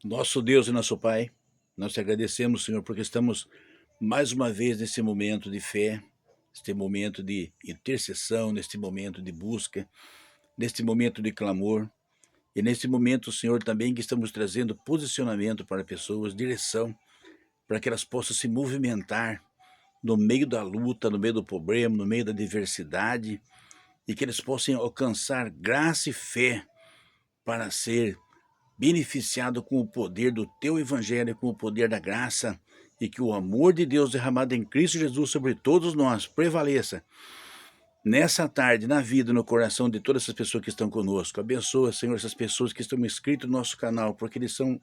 Nosso Deus e nosso Pai, nós te agradecemos, Senhor, porque estamos mais uma vez nesse momento de fé, neste momento de intercessão, neste momento de busca, neste momento de clamor, e neste momento, Senhor, também que estamos trazendo posicionamento para pessoas, direção, para que elas possam se movimentar no meio da luta, no meio do problema, no meio da diversidade, e que eles possam alcançar graça e fé para ser beneficiado com o poder do teu evangelho, com o poder da graça, e que o amor de Deus derramado em Cristo Jesus sobre todos nós prevaleça nessa tarde, na vida, no coração de todas essas pessoas que estão conosco. Abençoa, Senhor, essas pessoas que estão inscritas no nosso canal, porque eles são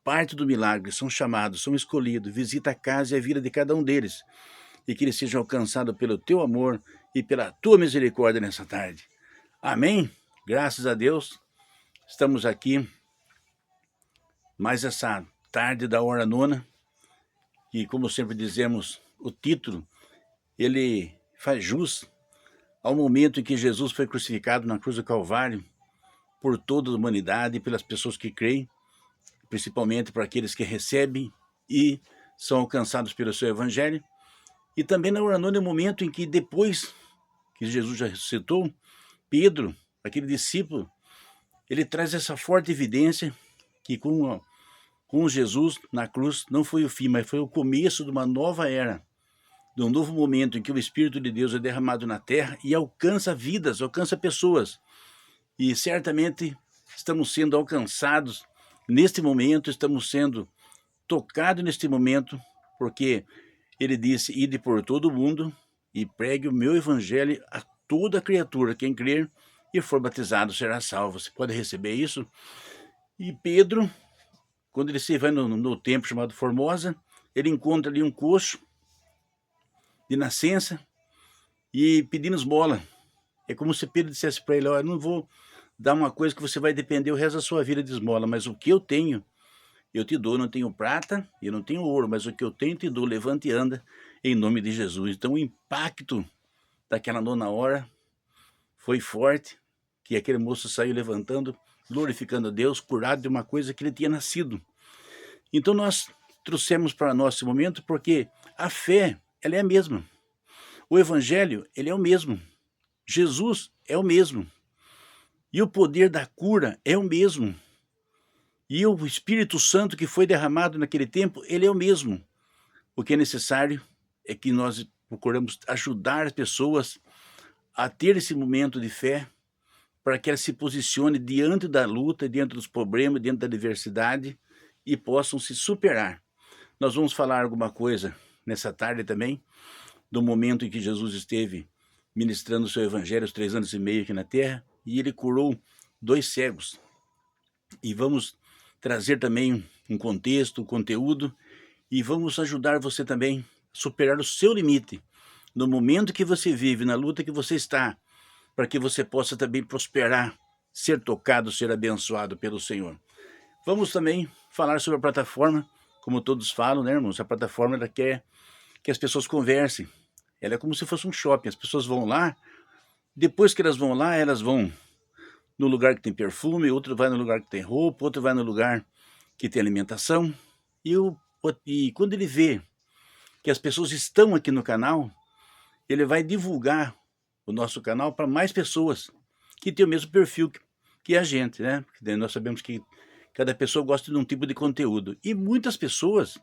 parte do milagre, são chamados, são escolhidos. Visita a casa e a vida de cada um deles, e que eles sejam alcançados pelo teu amor e pela tua misericórdia nessa tarde. Amém? Graças a Deus, estamos aqui mais essa tarde da hora nona, e como sempre dizemos, o título, ele faz jus ao momento em que Jesus foi crucificado na cruz do Calvário, por toda a humanidade e pelas pessoas que creem, principalmente para aqueles que recebem e são alcançados pelo seu evangelho. E também na hora nona é o momento em que, depois que Jesus já ressuscitou, Pedro, aquele discípulo, ele traz essa forte evidência que com Jesus na cruz não foi o fim, mas foi o começo de uma nova era, de um novo momento em que o Espírito de Deus é derramado na terra e alcança vidas, alcança pessoas. E certamente estamos sendo alcançados neste momento, estamos sendo tocados neste momento, porque ele disse: ide por todo o mundo e pregue o meu evangelho a toda criatura. Quem crer e for batizado será salvo. Você pode receber isso? E Pedro, quando ele se vai no templo chamado Formosa, ele encontra ali um coxo de nascença e pedindo esmola. É como se Pedro dissesse para ele: olha, eu não vou dar uma coisa que você vai depender o resto da sua vida de esmola, mas o que eu tenho, eu te dou. Não tenho prata, eu não tenho ouro, mas o que eu tenho te dou. Levante e anda em nome de Jesus. Então o impacto daquela nona hora foi forte, que aquele moço saiu levantando, glorificando a Deus, curado de uma coisa que ele tinha nascido. Então nós trouxemos para nós esse momento porque a fé, ela é a mesma. O evangelho, ele é o mesmo. Jesus é o mesmo. E o poder da cura é o mesmo. E o Espírito Santo que foi derramado naquele tempo, ele é o mesmo. O que é necessário é que nós procuramos ajudar as pessoas a ter esse momento de fé, para que elas se posicionem diante da luta, diante dos problemas, diante da adversidade, e possam se superar. Nós vamos falar alguma coisa nessa tarde também, do momento em que Jesus esteve ministrando o seu evangelho, os 3 anos e meio aqui na terra, e ele curou 2 cegos. E vamos trazer também um contexto, um conteúdo, e vamos ajudar você também a superar o seu limite, no momento que você vive, na luta que você está, para que você possa também prosperar, ser tocado, ser abençoado pelo Senhor. Vamos também falar sobre a plataforma, como todos falam, né, irmãos? A plataforma ela quer que as pessoas conversem. Ela é como se fosse um shopping. As pessoas vão lá, depois que elas vão lá, elas vão no lugar que tem perfume, outro vai no lugar que tem roupa, outro vai no lugar que tem alimentação. E quando ele vê que as pessoas estão aqui no canal, ele vai divulgar o nosso canal para mais pessoas que têm o mesmo perfil que a gente, né? Porque nós sabemos que cada pessoa gosta de um tipo de conteúdo. E muitas pessoas,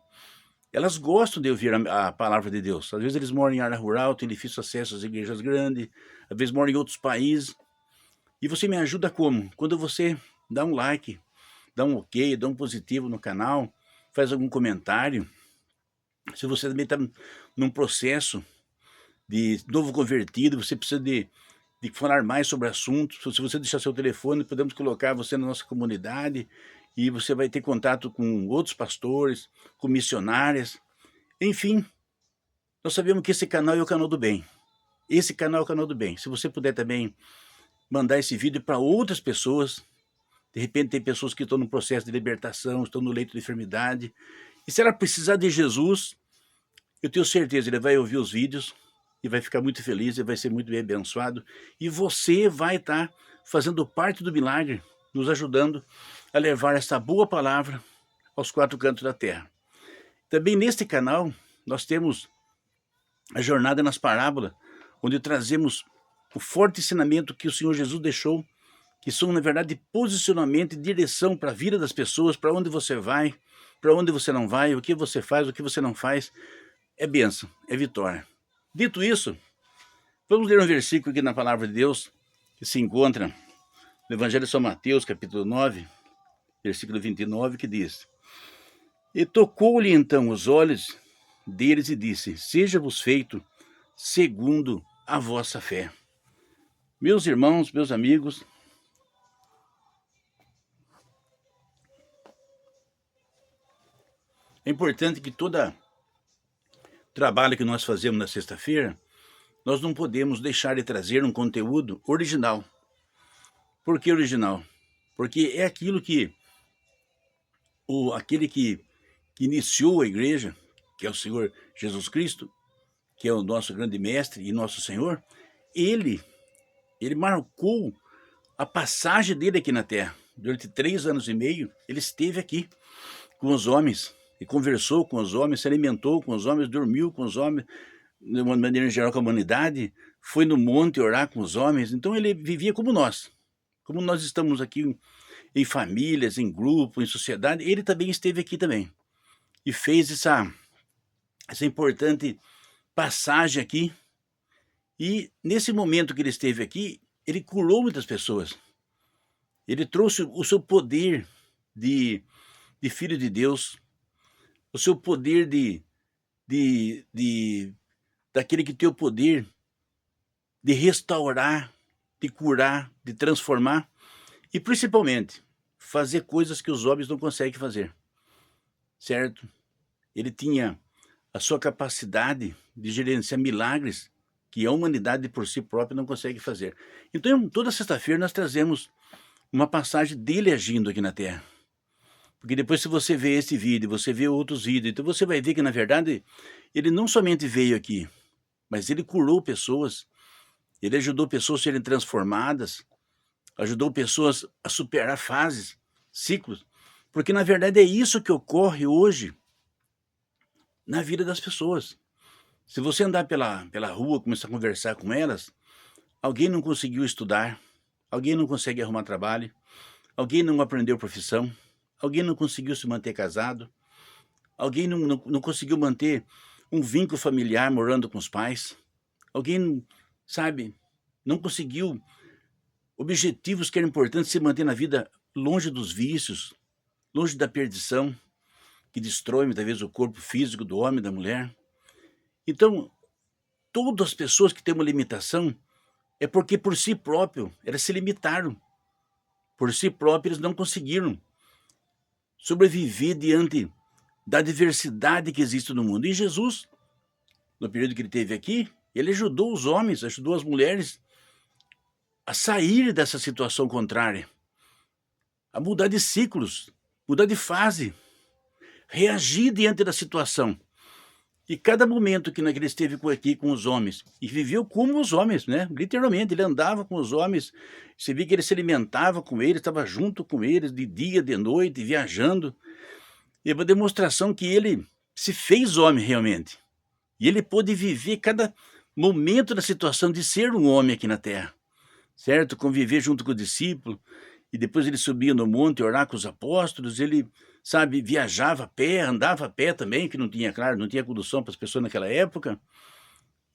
elas gostam de ouvir a palavra de Deus. Às vezes eles moram em área rural, têm difícil acesso às igrejas grandes, às vezes moram em outros países. E você me ajuda como? Quando você dá um like, dá um ok, dá um positivo no canal, faz algum comentário. Se você também está num processo de novo convertido, você precisa de falar mais sobre o assunto. Se você deixar seu telefone, podemos colocar você na nossa comunidade e você vai ter contato com outros pastores, com missionárias. Enfim, nós sabemos que esse canal é o canal do bem. Esse canal é o canal do bem. Se você puder também mandar esse vídeo para outras pessoas, de repente tem pessoas que estão no processo de libertação, estão no leito de enfermidade, e se ela precisar de Jesus, eu tenho certeza, ele vai ouvir os vídeos e vai ficar muito feliz, e vai ser muito bem abençoado, e você vai estar fazendo parte do milagre, nos ajudando a levar essa boa palavra aos quatro cantos da terra. Também neste canal nós temos a Jornada nas Parábolas, onde trazemos o forte ensinamento que o Senhor Jesus deixou, que são, na verdade, posicionamento e direção para a vida das pessoas, para onde você vai, para onde você não vai, o que você faz, o que você não faz. É bênção, é vitória. Dito isso, vamos ler um versículo aqui na Palavra de Deus, que se encontra no Evangelho de São Mateus, capítulo 9, versículo 29, que diz: E tocou-lhe então os olhos deles e disse: Seja-vos feito segundo a vossa fé. Meus irmãos, meus amigos, é importante que todo trabalho que nós fazemos na sexta-feira, nós não podemos deixar de trazer um conteúdo original. Por que original? Porque é aquilo que aquele que iniciou a igreja, que é o Senhor Jesus Cristo, que é o nosso grande mestre e nosso Senhor, ele marcou a passagem dele aqui na terra. Durante 3 anos e meio, ele esteve aqui com os homens, e conversou com os homens, se alimentou com os homens, dormiu com os homens, de uma maneira geral com a humanidade, foi no monte orar com os homens. Então ele vivia como nós estamos aqui em famílias, em grupo, em sociedade. Ele também esteve aqui também, e fez essa importante passagem aqui. E nesse momento que ele esteve aqui, ele curou muitas pessoas. Ele trouxe o seu poder de Filho de Deus, o seu poder daquele que tem o poder de restaurar, de curar, de transformar, e principalmente fazer coisas que os homens não conseguem fazer, certo? Ele tinha a sua capacidade de gerenciar milagres que a humanidade por si própria não consegue fazer. Então, toda sexta-feira nós trazemos uma passagem dele agindo aqui na Terra. Porque depois, se você vê esse vídeo, você vê outros vídeos, então você vai ver que, na verdade, ele não somente veio aqui, mas ele curou pessoas, ele ajudou pessoas a serem transformadas, ajudou pessoas a superar fases, ciclos, porque, na verdade, é isso que ocorre hoje na vida das pessoas. Se você andar pela rua, começar a conversar com elas, alguém não conseguiu estudar, alguém não consegue arrumar trabalho, alguém não aprendeu profissão, alguém não conseguiu se manter casado, alguém não conseguiu manter um vínculo familiar morando com os pais, alguém, sabe, não conseguiu objetivos que eram importantes se manter na vida longe dos vícios, longe da perdição, que destrói muitas vezes o corpo físico do homem e da mulher. Então, todas as pessoas que têm uma limitação é porque por si próprio elas se limitaram. Por si próprios eles não conseguiram sobreviver diante da diversidade que existe no mundo. E Jesus, no período que ele esteve aqui, ele ajudou os homens, ajudou as mulheres a sair dessa situação contrária, a mudar de ciclos, mudar de fase, reagir diante da situação. E cada momento que ele esteve aqui com os homens, e viveu como os homens, né? Literalmente, ele andava com os homens, você via que ele se alimentava com eles, estava junto com eles, de dia, de noite, viajando. E é uma demonstração que ele se fez homem realmente. E ele pôde viver cada momento da situação de ser um homem aqui na terra, certo? Conviver junto com o discípulo, e depois ele subia no monte orar com os apóstolos, ele, sabe, viajava a pé, andava a pé também, que não tinha, claro, não tinha condução para as pessoas naquela época.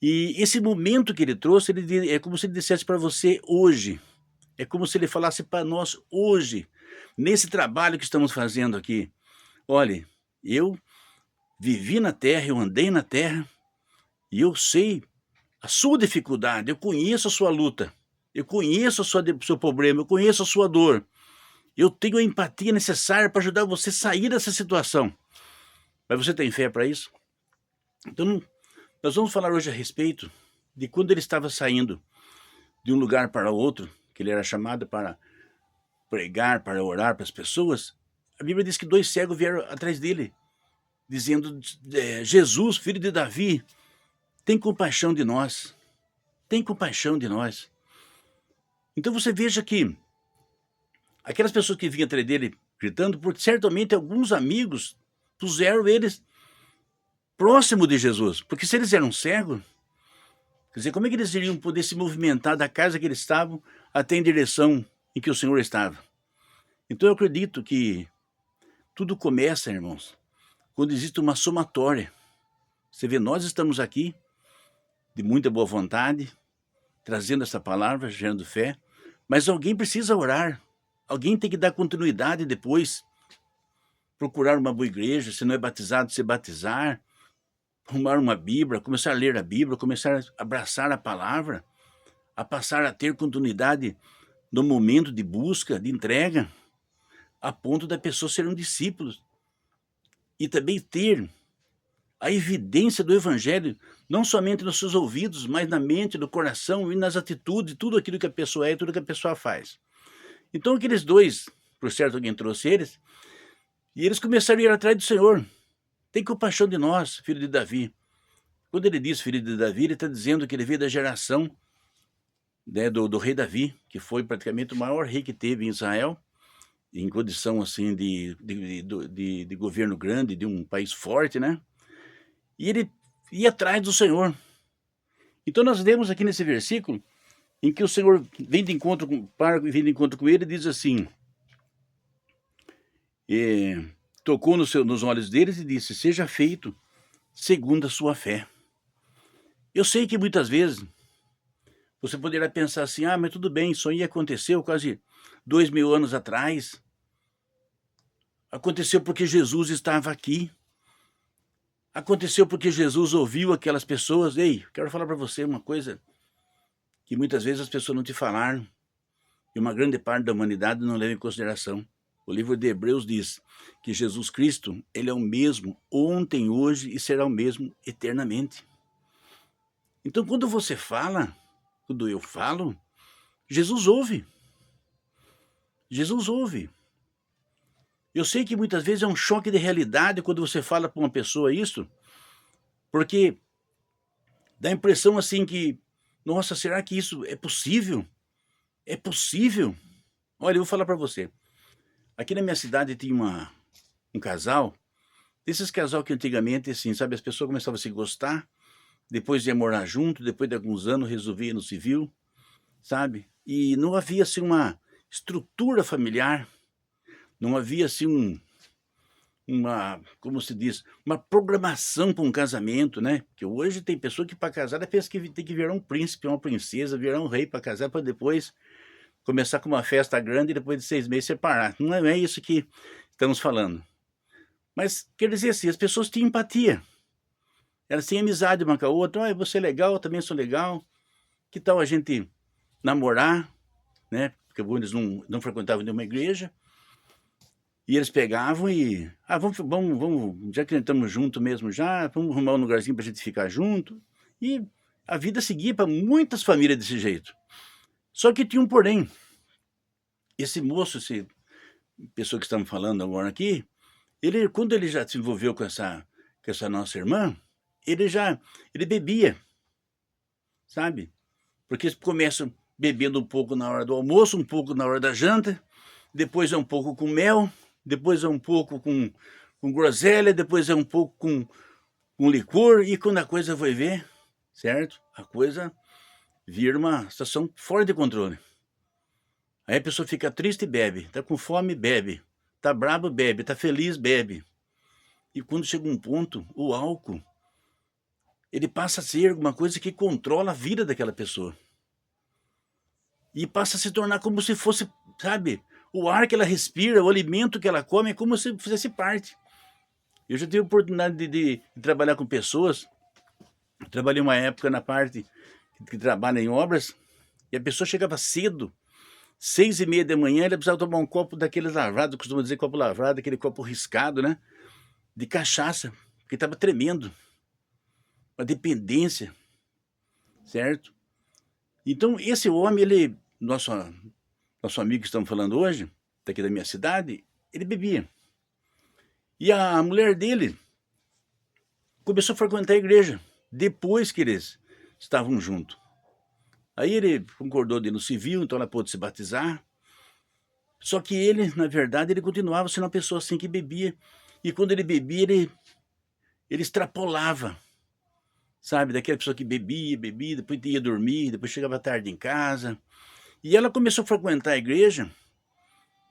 E esse momento que ele trouxe, é como se ele dissesse para você hoje, é como se ele falasse para nós hoje, nesse trabalho que estamos fazendo aqui. Olhe, eu vivi na terra, eu andei na terra, e eu sei a sua dificuldade, eu conheço a sua luta, eu conheço o seu problema, eu conheço a sua dor. Eu tenho a empatia necessária para ajudar você a sair dessa situação. Mas você tem fé para isso? Então, nós vamos falar hoje a respeito de quando ele estava saindo de um lugar para outro, que ele era chamado para pregar, para orar para as pessoas. A Bíblia diz que 2 cegos vieram atrás dele, dizendo: Jesus, filho de Davi, tem compaixão de nós. Tem compaixão de nós. Então você veja que aquelas pessoas que vinham atrás dele gritando, porque certamente alguns amigos puseram eles próximo de Jesus. Porque se eles eram cegos, quer dizer, como é que eles iriam poder se movimentar da casa que eles estavam até em direção em que o Senhor estava? Então eu acredito que tudo começa, irmãos, quando existe uma somatória. Você vê, nós estamos aqui de muita boa vontade, trazendo essa palavra, gerando fé, mas alguém precisa orar. Alguém tem que dar continuidade depois. Procurar uma boa igreja, se não é batizado, se batizar, arrumar uma Bíblia, começar a ler a Bíblia, começar a abraçar a palavra, a passar a ter continuidade no momento de busca, de entrega, a ponto da pessoa ser um discípulo e também ter a evidência do Evangelho, não somente nos seus ouvidos, mas na mente, no coração e nas atitudes, tudo aquilo que a pessoa é e tudo que a pessoa faz. Então aqueles dois, por certo alguém trouxe eles, e eles começaram a ir atrás do Senhor. Tem compaixão de nós, filho de Davi. Quando ele diz filho de Davi, ele está dizendo que ele veio da geração, né, do rei Davi, que foi praticamente o maior rei que teve em Israel, em condição assim de governo grande, de um país forte, né? E ele ia atrás do Senhor. Então nós vemos aqui nesse versículo, em que o Senhor vem de encontro com ele e diz assim, tocou nos olhos deles e disse, seja feito segundo a sua fé. Eu sei que muitas vezes você poderá pensar assim, mas tudo bem, isso aí aconteceu quase 2000 anos atrás. Aconteceu porque Jesus estava aqui. Aconteceu porque Jesus ouviu aquelas pessoas. Ei, quero falar para você uma coisa que muitas vezes as pessoas não te falaram e uma grande parte da humanidade não leva em consideração. O livro de Hebreus diz que Jesus Cristo, ele é o mesmo ontem, hoje e será o mesmo eternamente. Então, quando você fala, quando eu falo, Jesus ouve. Jesus ouve. Eu sei que muitas vezes é um choque de realidade quando você fala para uma pessoa isso, porque dá a impressão assim que, nossa, será que isso é possível? É possível? Olha, eu vou falar para você. Aqui na minha cidade tinha um casal, desses casal que antigamente, assim, sabe, as pessoas começavam a se gostar, depois ia morar junto, depois de alguns anos resolvia no civil, sabe? E não havia, assim, uma estrutura familiar, não havia, assim, como se diz, uma programação para um casamento, né? Porque hoje tem pessoa que para casar pensa que tem que virar um príncipe, uma princesa, virar um rei para casar, para depois começar com uma festa grande e depois de 6 meses separar. Não é isso que estamos falando. Mas, quer dizer assim, as pessoas tinham empatia. Elas tinham amizade uma com a outra. Você é legal, eu também sou legal. Que tal a gente namorar, né? Porque eles não frequentavam nenhuma igreja. E eles pegavam e... vamos, já que estamos juntos mesmo já, vamos arrumar um lugarzinho para a gente ficar junto. E a vida seguia para muitas famílias desse jeito. Só que tinha um porém. Esse moço, essa pessoa que estamos falando agora aqui, quando ele já se envolveu com essa nossa irmã, ele bebia, sabe? Porque eles começam bebendo um pouco na hora do almoço, um pouco na hora da janta, depois é um pouco com mel, depois é um pouco com groselha, depois é um pouco com licor, e quando a coisa vai ver, certo? A coisa vira uma situação fora de controle. Aí a pessoa fica triste e bebe, tá com fome, bebe, tá bravo, bebe, tá feliz, bebe. E quando chega um ponto, o álcool, ele passa a ser alguma coisa que controla a vida daquela pessoa. E passa a se tornar como se fosse, sabe, o ar que ela respira, o alimento que ela come, é como se fizesse parte. Eu já tive a oportunidade de trabalhar com pessoas, trabalhei uma época na parte que trabalha em obras, e a pessoa chegava cedo, 6h30 da manhã, ele precisava tomar um copo daqueles lavrados, costuma dizer copo lavrado, aquele copo riscado, né? De cachaça, porque estava tremendo. Uma dependência, certo? Então, esse homem, nosso amigo que estamos falando hoje, daqui da minha cidade, ele bebia. E a mulher dele começou a frequentar a igreja, depois que eles estavam juntos. Aí ele concordou de ir no civil, então ela pôde se batizar. Só que ele, na verdade, ele continuava sendo uma pessoa assim que bebia, e quando ele bebia, ele extrapolava, sabe, daquela pessoa que bebia, bebia, depois ia dormir, depois chegava tarde em casa. E ela começou a frequentar a igreja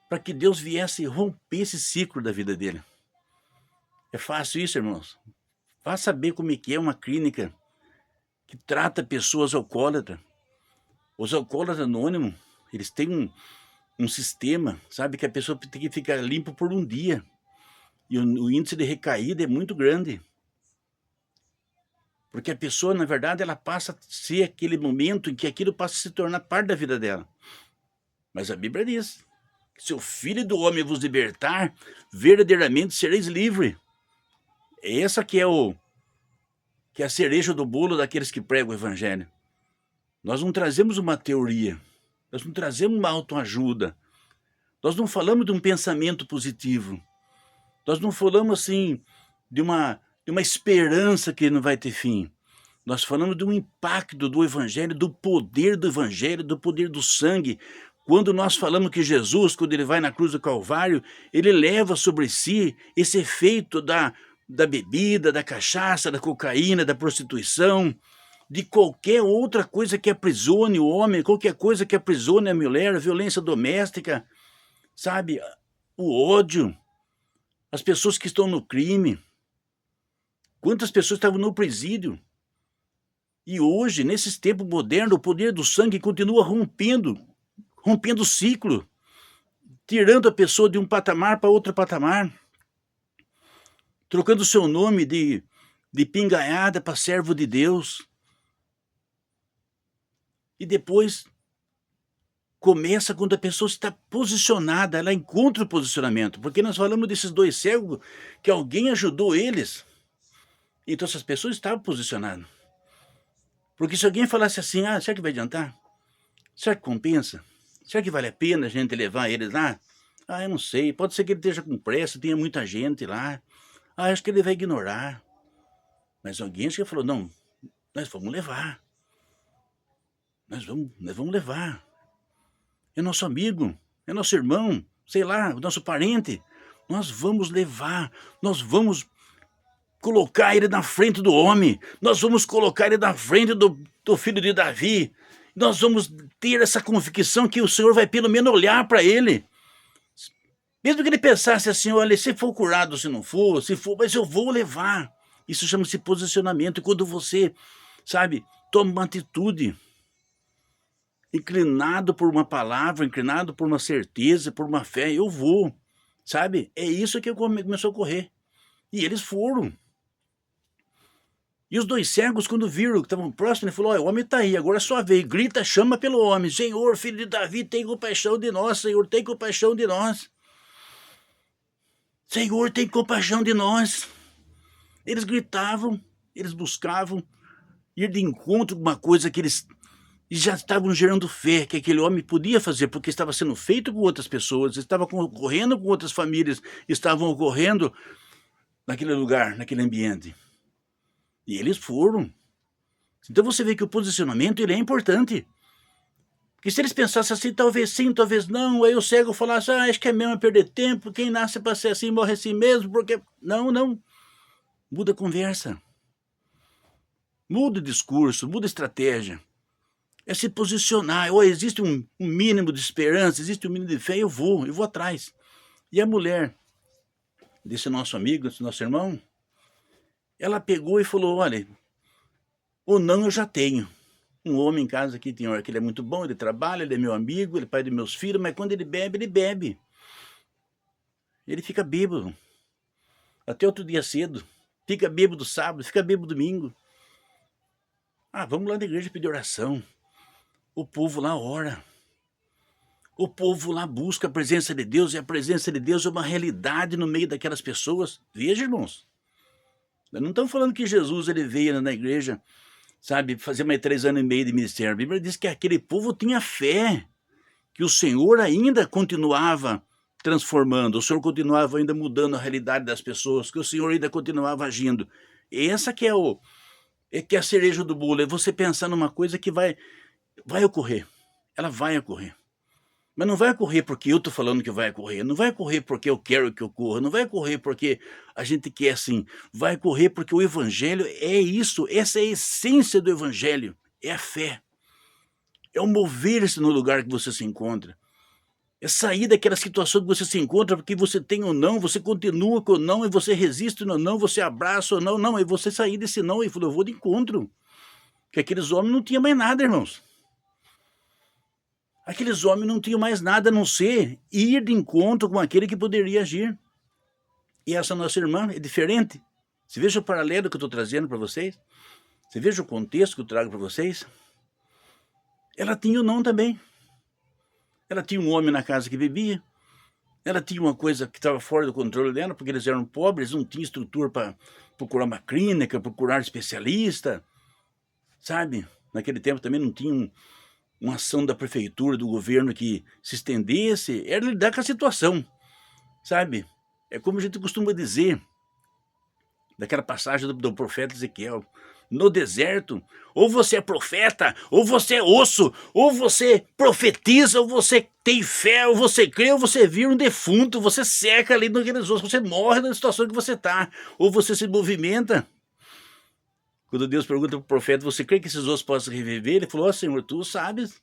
para que Deus viesse romper esse ciclo da vida dele. É fácil isso, irmãos? Vá saber como é que é uma clínica que trata pessoas alcoólatras. Os alcoólatras anônimos, eles têm um sistema, sabe, que a pessoa tem que ficar limpa por um dia. E o índice de recaída é muito grande. Porque a pessoa, na verdade, ela passa a ser aquele momento em que aquilo passa a se tornar parte da vida dela. Mas a Bíblia diz: se o Filho do Homem vos libertar, verdadeiramente sereis livres. Essa que é a cereja do bolo daqueles que pregam o Evangelho. Nós não trazemos uma teoria, nós não trazemos uma autoajuda, nós não falamos de um pensamento positivo, nós não falamos assim de uma esperança que não vai ter fim. Nós falamos de um impacto do Evangelho, do poder do sangue. Quando nós falamos que Jesus, quando ele vai na cruz do Calvário, ele leva sobre si esse efeito da bebida, da cachaça, da cocaína, da prostituição, de qualquer outra coisa que aprisione o homem, qualquer coisa que aprisione a mulher, a violência doméstica, sabe? O ódio, as pessoas que estão no crime. Quantas pessoas estavam no presídio? E hoje, nesses tempos modernos, o poder do sangue continua rompendo o ciclo, tirando a pessoa de um patamar para outro patamar, trocando seu nome de pingaiada para servo de Deus. E depois começa quando a pessoa está posicionada, ela encontra o posicionamento, porque nós falamos desses 2 cegos, que alguém ajudou eles, então essas pessoas estavam posicionadas. Porque se alguém falasse assim: será que vai adiantar? Será que compensa? Será que vale a pena a gente levar eles lá? Eu não sei, pode ser que ele esteja com pressa, tenha muita gente lá. Acho que ele vai ignorar. Mas alguém acho que falou: não, nós vamos levar. Nós vamos levar. É nosso amigo, é nosso irmão, sei lá, o nosso parente. Nós vamos levar, nós vamos colocar ele na frente do homem, nós vamos colocar ele na frente do filho de Davi, nós vamos ter essa convicção que o Senhor vai pelo menos olhar para ele. Mesmo que ele pensasse assim: olha, se for curado, se não for, mas eu vou levar. Isso chama-se posicionamento. E quando você, sabe, toma uma atitude, inclinado por uma palavra, inclinado por uma certeza, por uma fé, eu vou, sabe? É isso que começou a ocorrer. E eles foram. E os 2 cegos, quando viram que estavam próximos, ele falou: olha, o homem está aí, agora é sua vez. Grita, chama pelo homem: Senhor, filho de Davi, tem compaixão de nós, Senhor, tem compaixão de nós. Senhor, tem compaixão de nós. Eles gritavam, eles buscavam ir de encontro com uma coisa que eles já estavam gerando fé, que aquele homem podia fazer, porque estava sendo feito com outras pessoas, estava ocorrendo com outras famílias, estavam ocorrendo naquele lugar, naquele ambiente. E eles foram. Então você vê que o posicionamento ele é importante. Porque se eles pensassem assim: talvez sim, talvez não, aí o cego falasse: acho que é mesmo perder tempo, quem nasce para ser assim morre assim mesmo, porque... Não. Muda a conversa. Muda o discurso, muda a estratégia. É se posicionar. Existe um mínimo de esperança, existe um mínimo de fé, eu vou atrás. E a mulher desse nosso amigo, desse nosso irmão, ela pegou e falou: olha, o não eu já tenho. Um homem em casa aqui tem hora que ele é muito bom, ele trabalha, ele é meu amigo, ele é pai dos meus filhos, mas quando ele bebe, ele bebe. Ele fica bêbado. Até outro dia cedo. Fica bêbado sábado, fica bêbado domingo. Vamos lá na igreja pedir oração. O povo lá ora. O povo lá busca a presença de Deus, e a presença de Deus é uma realidade no meio daquelas pessoas. Veja, irmãos. Nós não estamos falando que Jesus ele veio na igreja, sabe, fazer mais 3 anos e meio de ministério. A Bíblia diz que aquele povo tinha fé, que o Senhor ainda continuava transformando, o Senhor continuava ainda mudando a realidade das pessoas, que o Senhor ainda continuava agindo. Essa que é a cereja do bolo, é você pensar numa coisa que vai ocorrer. Ela vai ocorrer. Mas não vai ocorrer porque eu estou falando que vai ocorrer, não vai ocorrer porque eu quero que ocorra, não vai ocorrer porque a gente quer assim, vai ocorrer porque o evangelho é isso, essa é a essência do evangelho, é a fé, é o mover-se no lugar que você se encontra, é sair daquela situação que você se encontra, porque você tem ou não, você continua com o não, e você resiste no não, você abraça ou não, não, é você sair desse não e falar, eu vou de encontro, que aqueles homens não tinham mais nada, irmãos. Aqueles homens não tinham mais nada a não ser ir de encontro com aquele que poderia agir. E essa nossa irmã é diferente. Você veja o paralelo que eu estou trazendo para vocês? Você veja o contexto que eu trago para vocês? Ela tinha o não também. Ela tinha um homem na casa que bebia. Ela tinha uma coisa que estava fora do controle dela, porque eles eram pobres, não tinham estrutura para procurar uma clínica, procurar especialista. Sabe? Naquele tempo também não tinha uma ação da prefeitura, do governo que se estendesse. Era lidar com a situação. Sabe? É como a gente costuma dizer, daquela passagem do profeta Ezequiel. No deserto, ou você é profeta, ou você é osso, ou você profetiza, ou você tem fé, ou você crê, ou você vira um defunto, você seca ali naqueles ossos, você morre na situação que você está, ou você se movimenta. Quando Deus pergunta para o profeta, você crê que esses ossos possam reviver? Ele falou, Senhor, tu sabes.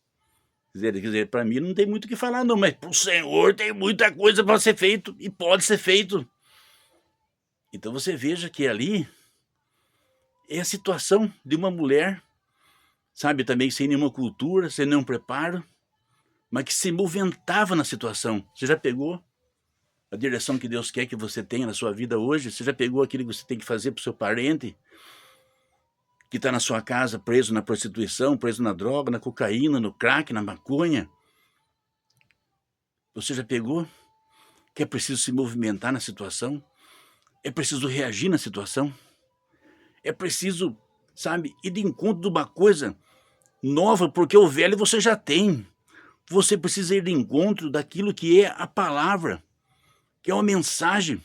Quer dizer, para mim não tem muito o que falar não, mas para o Senhor tem muita coisa para ser feito, e pode ser feito. Então você veja que ali é a situação de uma mulher, sabe, também sem nenhuma cultura, sem nenhum preparo, mas que se movimentava na situação. Você já pegou a direção que Deus quer que você tenha na sua vida hoje? Você já pegou aquilo que você tem que fazer para o seu parente, que está na sua casa preso na prostituição, preso na droga, na cocaína, no crack, na maconha? Você já pegou que é preciso se movimentar na situação? É preciso reagir na situação? É preciso, sabe, ir de encontro de uma coisa nova, porque o velho você já tem. Você precisa ir de encontro daquilo que é a palavra, que é uma mensagem.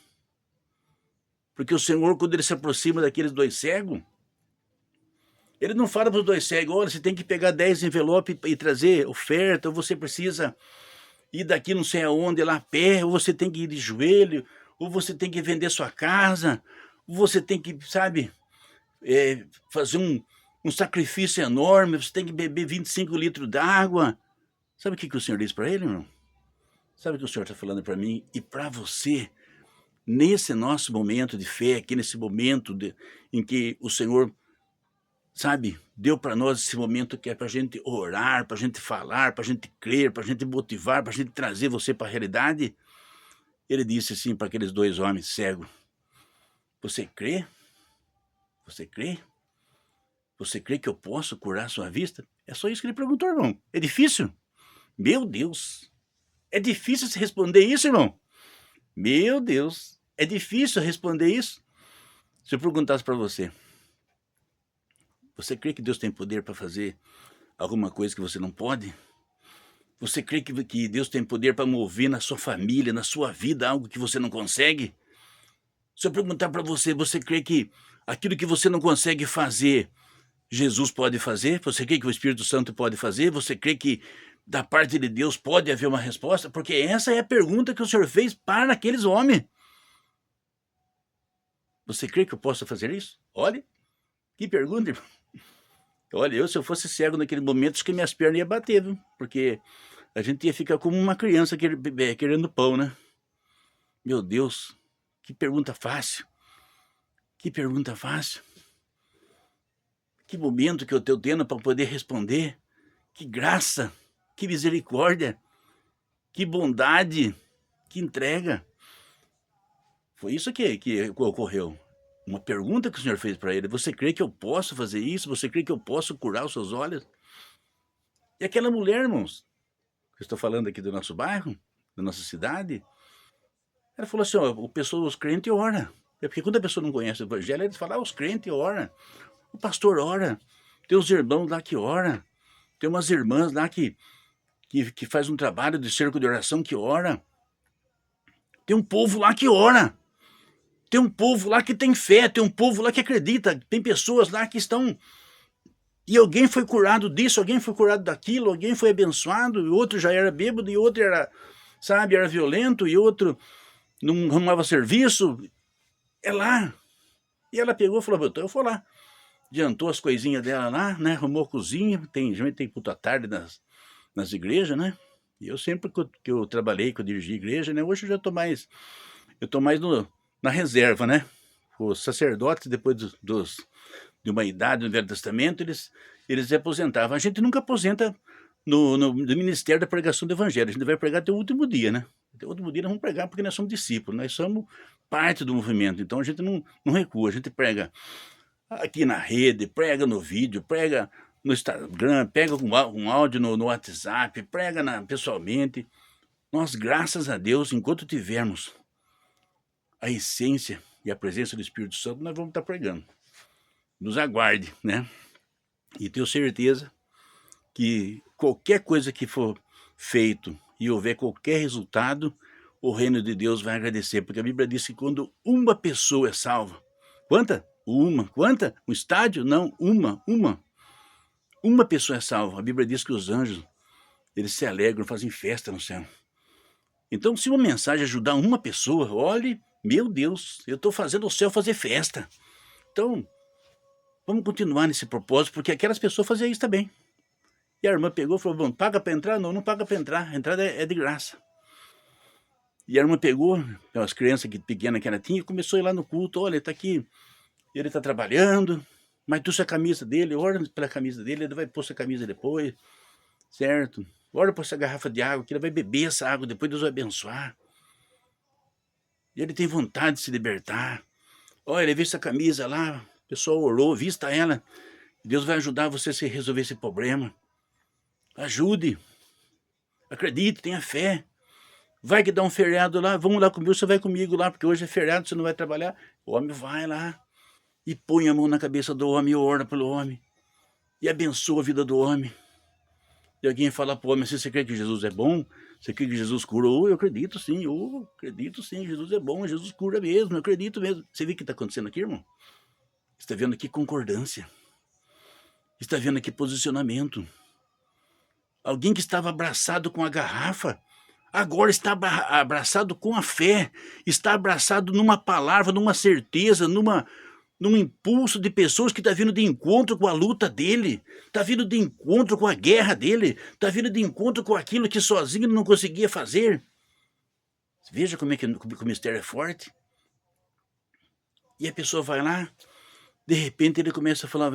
Porque o Senhor, quando ele se aproxima daqueles dois cegos, ele não fala para os dois cegos, olha, você tem que pegar 10 envelopes e trazer oferta, ou você precisa ir daqui não sei aonde, lá a pé, ou você tem que ir de joelho, ou você tem que vender sua casa, ou você tem que, sabe, fazer um sacrifício enorme, você tem que beber 25 litros d'água. Sabe o que o Senhor diz para ele, irmão? Sabe o que o Senhor está falando para mim e para você, nesse nosso momento de fé, aqui nesse momento em que o Senhor, sabe, deu para nós esse momento que é para a gente orar, para a gente falar, para a gente crer, para a gente motivar, para a gente trazer você para a realidade. Ele disse assim para aqueles dois homens cegos, você crê? Você crê? Você crê que eu posso curar sua vista? É só isso que ele perguntou, irmão. É difícil? Meu Deus! É difícil se responder isso, irmão? Meu Deus! É difícil responder isso? Se eu perguntasse para você, você crê que Deus tem poder para fazer alguma coisa que você não pode? Você crê que Deus tem poder para mover na sua família, na sua vida, algo que você não consegue? Se eu perguntar para você, você crê que aquilo que você não consegue fazer, Jesus pode fazer? Você crê que o Espírito Santo pode fazer? Você crê que da parte de Deus pode haver uma resposta? Porque essa é a pergunta que o Senhor fez para aqueles homens. Você crê que eu posso fazer isso? Olha, que pergunta, irmão. Olha, se eu fosse cego naquele momento, acho que minhas pernas iam bater, viu? Porque a gente ia ficar como uma criança querendo pão, né? Meu Deus, que pergunta fácil. Que pergunta fácil. Que momento que eu estou tendo para poder responder. Que graça, que misericórdia, que bondade, que entrega. Foi isso que ocorreu. Uma pergunta que o Senhor fez para ele. Você crê que eu posso fazer isso? Você crê que eu posso curar os seus olhos? E aquela mulher, irmãos, que eu estou falando aqui do nosso bairro, da nossa cidade, ela falou assim, ó, os crentes oram. É porque quando a pessoa não conhece o evangelho, eles falam, os crentes oram. O pastor ora. Tem os irmãos lá que oram. Tem umas irmãs lá que faz um trabalho de cerco de oração que ora. Tem um povo lá que ora. Tem um povo lá que tem fé, tem um povo lá que acredita, tem pessoas lá que estão E alguém foi curado disso, alguém foi curado daquilo, alguém foi abençoado, e outro já era bêbado, e outro era, sabe, era violento, e outro não arrumava serviço. É lá. E ela pegou e falou, então eu vou lá. Adiantou as coisinhas dela lá, né? Arrumou a cozinha, tem culto à tarde nas igrejas, né? E eu sempre que eu trabalhei, que eu dirigi igreja, né? Hoje eu já eu tô mais na reserva, né? Os sacerdotes, depois de uma idade no Velho Testamento, eles se aposentavam. A gente nunca aposenta no ministério da pregação do evangelho. A gente vai pregar até o último dia, né? Até o último dia nós vamos pregar porque nós somos discípulos, nós somos parte do movimento. Então a gente não recua, a gente prega aqui na rede, prega no vídeo, prega no Instagram, pega um áudio no WhatsApp, prega pessoalmente. Nós, graças a Deus, enquanto tivermos a essência e a presença do Espírito Santo, nós vamos estar pregando. Nos aguarde, né? E tenho certeza que qualquer coisa que for feito e houver qualquer resultado, o reino de Deus vai agradecer, porque a Bíblia diz que quando uma pessoa é salva, quanta? Uma. Quanta? Um estádio? Não, uma. Uma pessoa é salva. A Bíblia diz que os anjos, eles se alegram, fazem festa no céu. Então, se uma mensagem ajudar uma pessoa, olhe, meu Deus, eu estou fazendo o céu fazer festa. Então, vamos continuar nesse propósito, porque aquelas pessoas faziam isso também. E a irmã pegou e falou, bom, paga para entrar? Não, não paga para entrar, a entrada é de graça. E a irmã pegou, as crianças pequenas que ela tinha, e começou a ir lá no culto, olha, está aqui, ele está trabalhando, mas trouxe a camisa dele, ora pela camisa dele, ele vai pôr essa camisa depois, certo? Ora por essa garrafa de água, que ele vai beber essa água, depois Deus vai abençoar. E ele tem vontade de se libertar. Olha, ele viu essa camisa lá, o pessoal orou, vista ela, Deus vai ajudar você a resolver esse problema. Ajude, acredite, tenha fé. Vai que dá um feriado lá, vamos lá comigo, você vai comigo lá, porque hoje é feriado, você não vai trabalhar. O homem vai lá e põe a mão na cabeça do homem e ora pelo homem. E abençoa a vida do homem. E alguém fala para o homem assim, você crê que Jesus é bom? Você crê que Jesus curou? Eu acredito sim, Jesus é bom, Jesus cura mesmo, eu acredito mesmo. Você vê o que está acontecendo aqui, irmão? Você está vendo aqui concordância. Você está vendo aqui posicionamento. Alguém que estava abraçado com a garrafa, agora está abraçado com a fé, está abraçado numa palavra, numa certeza, num impulso de pessoas que está vindo de encontro com a luta dele, está vindo de encontro com a guerra dele, está vindo de encontro com aquilo que sozinho ele não conseguia fazer. Veja como é que o mistério é forte. E a pessoa vai lá, de repente ele começa a falar,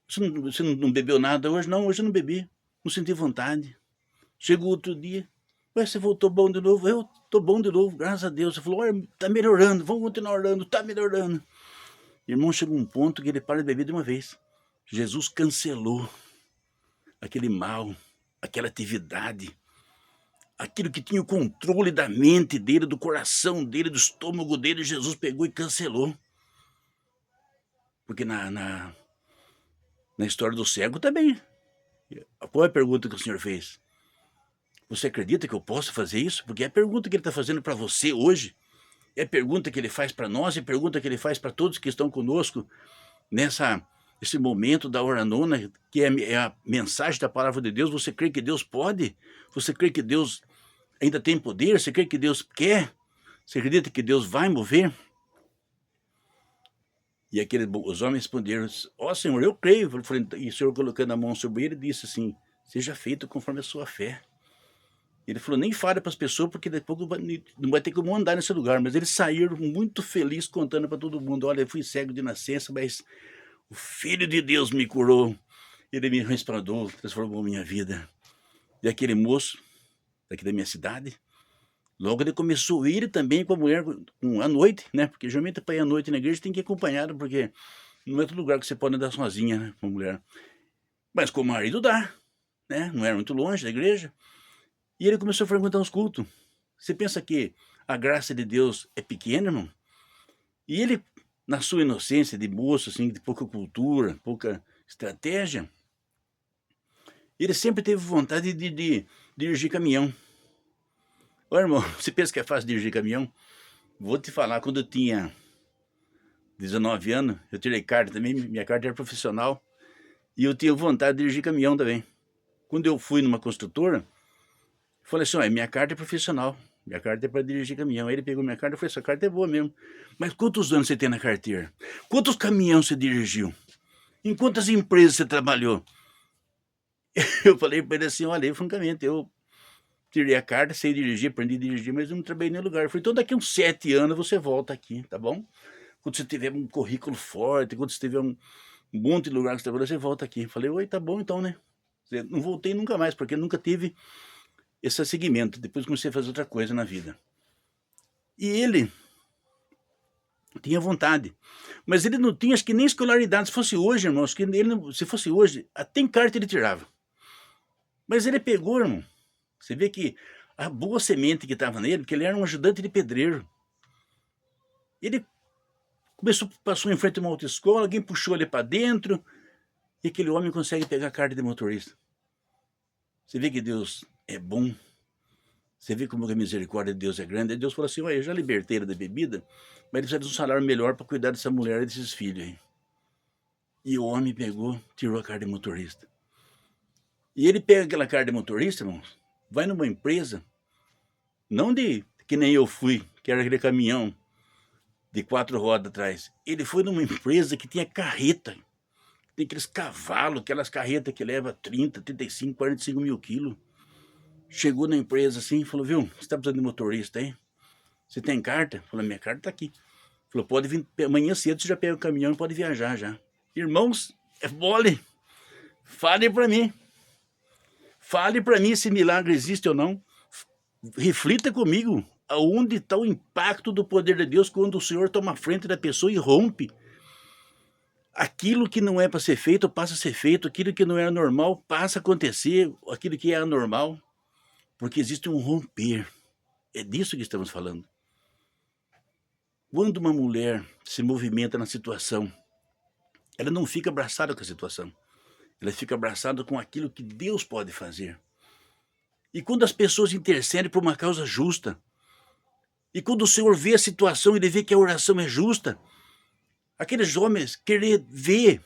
você não bebeu nada hoje? Não, hoje eu não bebi, não senti vontade. Chegou outro dia, você voltou bom de novo? Eu estou bom de novo, graças a Deus. Você falou, olha, está melhorando, vamos continuar orando, está melhorando. Irmão, chegou um ponto que ele para de beber de uma vez. Jesus cancelou aquele mal, aquela atividade, aquilo que tinha o controle da mente dele, do coração dele, do estômago dele, Jesus pegou e cancelou. Porque na história do cego também. Qual é a pergunta que o senhor fez? Você acredita que eu posso fazer isso? Porque é a pergunta que ele está fazendo para você hoje. É a pergunta que ele faz para nós, é a pergunta que ele faz para todos que estão conosco nesse momento da hora nona, que é a mensagem da palavra de Deus. Você crê que Deus pode? Você crê que Deus ainda tem poder? Você crê que Deus quer? Você acredita que Deus vai mover? E os homens responderam, ó Senhor, eu creio. E o Senhor, colocando a mão sobre ele, disse assim, seja feito conforme a sua fé. Ele falou, nem fale para as pessoas, porque depois não vai ter como andar nesse lugar. Mas eles saíram muito felizes, contando para todo mundo, olha, eu fui cego de nascença, mas o Filho de Deus me curou. Ele me restaurou, transformou minha vida. E aquele moço, daqui da minha cidade, logo ele começou a ir também com a mulher à noite, né? Porque geralmente para ir à noite na igreja tem que ir acompanhado, porque não é outro lugar que você pode andar sozinha, né? Com a mulher. Mas com o marido dá, né? Não era muito longe da igreja. E ele começou a frequentar os cultos. Você pensa que a graça de Deus é pequena, irmão? E ele, na sua inocência de moço, assim, de pouca cultura, pouca estratégia, ele sempre teve vontade de dirigir caminhão. Ô, irmão, você pensa que é fácil dirigir caminhão? Vou te falar, quando eu tinha 19 anos, eu tirei carta também, minha carta era profissional. E eu tinha vontade de dirigir caminhão também. Quando eu fui numa construtora, falei assim, olha, minha carta é profissional, minha carta é para dirigir caminhão. Aí ele pegou minha carta e falou, essa carta é boa mesmo. Mas quantos anos você tem na carteira? Quantos caminhões você dirigiu? Em quantas empresas você trabalhou? Eu falei para ele assim, olha, francamente, eu tirei a carta, sei dirigir, aprendi a dirigir, mas eu não trabalhei em nenhum lugar. Eu falei, então daqui a uns 7 anos você volta aqui, tá bom? Quando você tiver um currículo forte, quando você tiver um monte de lugar que você trabalhou, você volta aqui. Eu falei, oi, tá bom então, né? Eu não voltei nunca mais, porque nunca tive esse segmento. Depois comecei a fazer outra coisa na vida. E ele tinha vontade. Mas ele não tinha, acho que nem escolaridade. Se fosse hoje, irmão, acho que ele não, se fosse hoje, até em carta ele tirava. Mas ele pegou, irmão. Você vê que a boa semente que estava nele, porque ele era um ajudante de pedreiro. Ele passou em frente a uma autoescola, alguém puxou ele para dentro, e aquele homem consegue pegar a carta de motorista. Você vê que Deus é bom. Você vê como a misericórdia de Deus é grande. Aí Deus falou assim, eu já libertei ele da bebida, mas ele precisa de um salário melhor para cuidar dessa mulher e desses filhos aí. E o homem pegou, tirou a carta de motorista. E ele pega aquela carta de motorista, irmãos, vai numa empresa, não de que nem eu fui, que era aquele caminhão de 4 rodas atrás. Ele foi numa empresa que tinha carreta, tem aqueles cavalos, aquelas carretas que levam 30, 35, 45 mil quilos. Chegou na empresa assim e falou, viu, você está precisando de motorista aí? Você tem carta? Falou, minha carta está aqui. Falou, pode vir, amanhã cedo você já pega o caminhão e pode viajar já. Irmãos, é mole. Fale para mim. Fale para mim se milagre existe ou não. Reflita comigo aonde está o impacto do poder de Deus quando o Senhor toma a frente da pessoa e rompe. Aquilo que não é para ser feito, passa a ser feito. Aquilo que não é normal, passa a acontecer. Aquilo que é anormal. Porque existe um romper. É disso que estamos falando. Quando uma mulher se movimenta na situação, ela não fica abraçada com a situação. Ela fica abraçada com aquilo que Deus pode fazer. E quando as pessoas intercedem por uma causa justa, e quando o Senhor vê a situação, ele vê que a oração é justa, aqueles homens querer ver,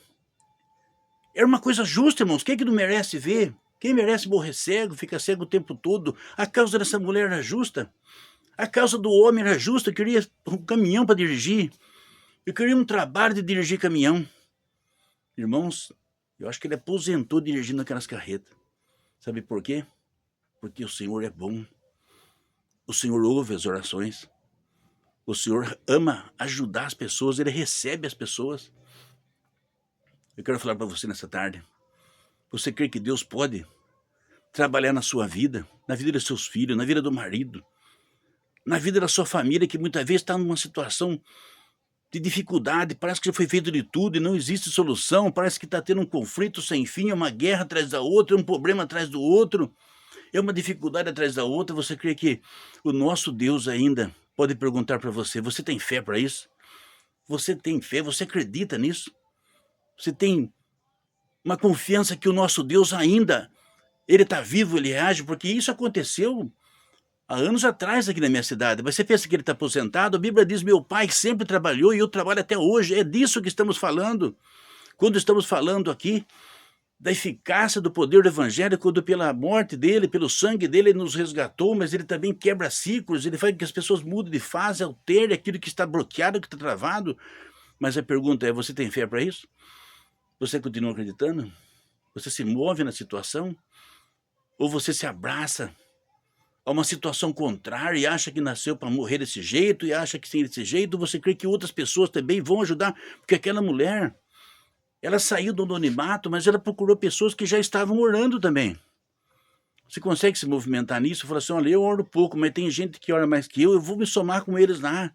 era uma coisa justa, irmãos. Quem é que não merece ver? Quem merece morrer cego, fica cego o tempo todo? A causa dessa mulher era justa. A causa do homem era justa. Eu queria um caminhão para dirigir. Eu queria um trabalho de dirigir caminhão. Irmãos, eu acho que ele aposentou dirigindo aquelas carretas. Sabe por quê? Porque o Senhor é bom. O Senhor ouve as orações. O Senhor ama ajudar as pessoas. Ele recebe as pessoas. Eu quero falar para você nessa tarde. Você crê que Deus pode trabalhar na sua vida, na vida dos seus filhos, na vida do marido, na vida da sua família, que muitas vezes está numa situação de dificuldade, parece que já foi feito de tudo e não existe solução, parece que está tendo um conflito sem fim, é uma guerra atrás da outra, é um problema atrás do outro, é uma dificuldade atrás da outra. Você crê que o nosso Deus ainda pode perguntar para você, você tem fé para isso? Você tem fé? Você acredita nisso? Você tem uma confiança que o nosso Deus ainda, ele está vivo, ele age? Porque isso aconteceu há anos atrás aqui na minha cidade. Você pensa que ele está aposentado? A Bíblia diz, meu pai sempre trabalhou e eu trabalho até hoje. É disso que estamos falando. Quando estamos falando aqui da eficácia do poder do evangelho, quando pela morte dele, pelo sangue dele, ele nos resgatou, mas ele também quebra ciclos, ele faz com que as pessoas mudem de fase, altere aquilo que está bloqueado, que está travado. Mas a pergunta é, você tem fé para isso? Você continua acreditando? Você se move na situação? Ou você se abraça a uma situação contrária e acha que nasceu para morrer desse jeito, e acha que sem desse jeito, você crê que outras pessoas também vão ajudar? Porque aquela mulher, ela saiu do anonimato, mas ela procurou pessoas que já estavam orando também. Você consegue se movimentar nisso? Fala assim, olha, eu oro pouco, mas tem gente que ora mais que eu vou me somar com eles lá.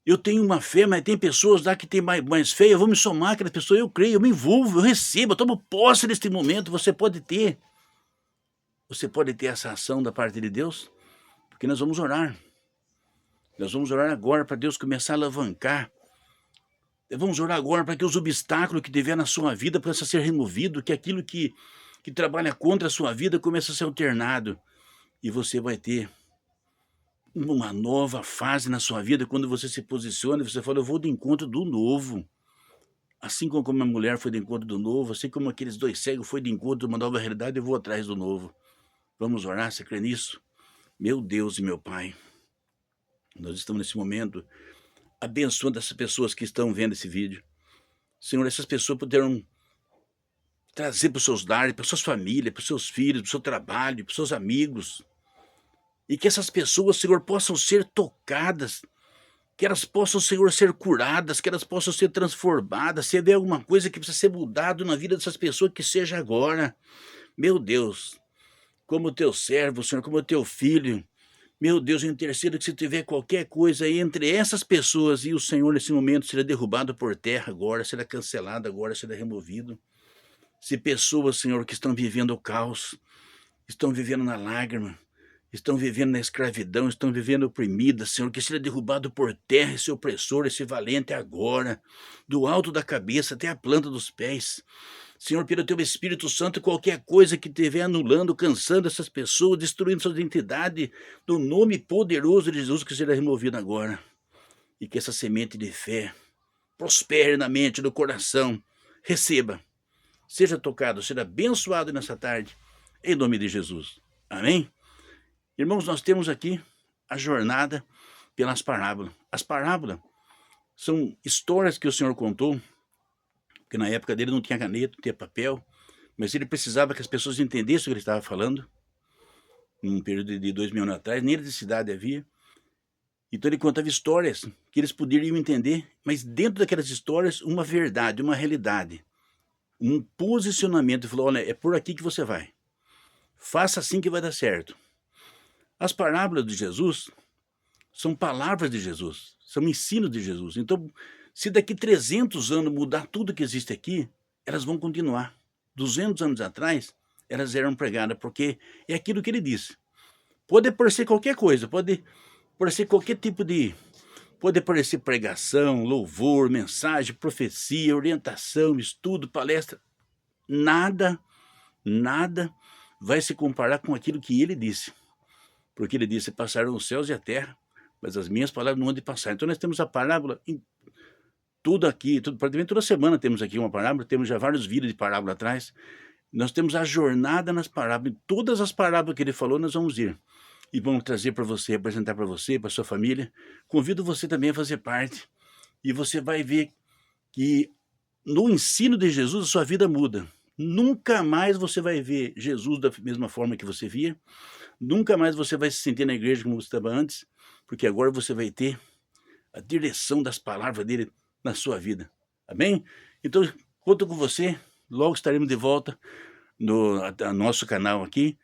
Eu tenho uma fé, mas tem pessoas lá que têm mais fé, eu vou me somar com aquelas pessoas, eu creio, eu me envolvo, eu recebo, eu tomo posse neste momento. Você pode ter essa ação da parte de Deus, porque nós vamos orar. Nós vamos orar agora para Deus começar a alavancar. Vamos orar agora para que os obstáculos que tiver na sua vida possam ser removidos, que aquilo que trabalha contra a sua vida comece a ser alternado. E você vai ter uma nova fase na sua vida quando você se posiciona e você fala, eu vou do encontro do novo. Assim como a mulher foi de encontro do novo, assim como aqueles 2 cegos foi de encontro de uma nova realidade, eu vou atrás do novo. Vamos orar, você crê nisso? Meu Deus e meu Pai, nós estamos nesse momento abençoando essas pessoas que estão vendo esse vídeo. Senhor, essas pessoas puderam trazer para os seus lares, para suas famílias, para os seus filhos, para o seu trabalho, para os seus amigos. E que essas pessoas, Senhor, possam ser tocadas, que elas possam, Senhor, ser curadas, que elas possam ser transformadas. Se houver alguma coisa que precisa ser mudado na vida dessas pessoas, que seja agora. Meu Deus, como teu servo, Senhor, como teu filho, meu Deus, eu intercedo que se tiver qualquer coisa aí entre essas pessoas e o Senhor nesse momento, será derrubado por terra agora, será cancelado agora, será removido. Se pessoas, Senhor, que estão vivendo o caos, estão vivendo na lágrima, estão vivendo na escravidão, estão vivendo oprimidas, Senhor, que seja derrubado por terra esse opressor, esse valente agora, do alto da cabeça até a planta dos pés. Senhor, pelo teu Espírito Santo, qualquer coisa que estiver anulando, cansando essas pessoas, destruindo sua identidade, no nome poderoso de Jesus, que seja removido agora. E que essa semente de fé prospere na mente, no coração, receba, seja tocado, seja abençoado nessa tarde, em nome de Jesus. Amém? Irmãos, nós temos aqui a jornada pelas parábolas. As parábolas são histórias que o Senhor contou, porque na época dele não tinha caneta, não tinha papel, mas ele precisava que as pessoas entendessem o que ele estava falando, num período de 2000 anos atrás, nem eletricidade havia. Então ele contava histórias que eles poderiam entender, mas dentro daquelas histórias, uma verdade, uma realidade, um posicionamento. Ele falou, olha, é por aqui que você vai. Faça assim que vai dar certo. As parábolas de Jesus são palavras de Jesus, são ensinos de Jesus. Então, se daqui 300 anos mudar tudo que existe aqui, elas vão continuar. 200 anos atrás, elas eram pregadas, porque é aquilo que ele disse. Pode parecer qualquer coisa, pode parecer qualquer tipo de... Pode parecer pregação, louvor, mensagem, profecia, orientação, estudo, palestra. Nada vai se comparar com aquilo que ele disse. Porque ele disse, passaram os céus e a terra, mas as minhas palavras não hão de passar. Então nós temos a parábola em tudo aqui, praticamente toda semana temos aqui uma parábola, temos já vários vídeos de parábola atrás. Nós temos a jornada nas parábolas, em todas as parábolas que ele falou nós vamos ir. E vamos trazer para você, apresentar para você, para sua família. Convido você também a fazer parte. E você vai ver que no ensino de Jesus a sua vida muda. Nunca mais você vai ver Jesus da mesma forma que você via. Nunca mais você vai se sentir na igreja como você estava antes. Porque agora você vai ter a direção das palavras dele na sua vida. Amém? Então, conto com você. Logo estaremos de volta no nosso canal aqui,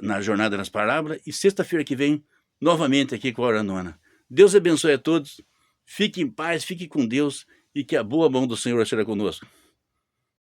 na Jornada nas Parábolas. E sexta-feira que vem, novamente aqui com a Hora Nona. Deus abençoe a todos. Fique em paz, fique com Deus. E que a boa mão do Senhor seja conosco.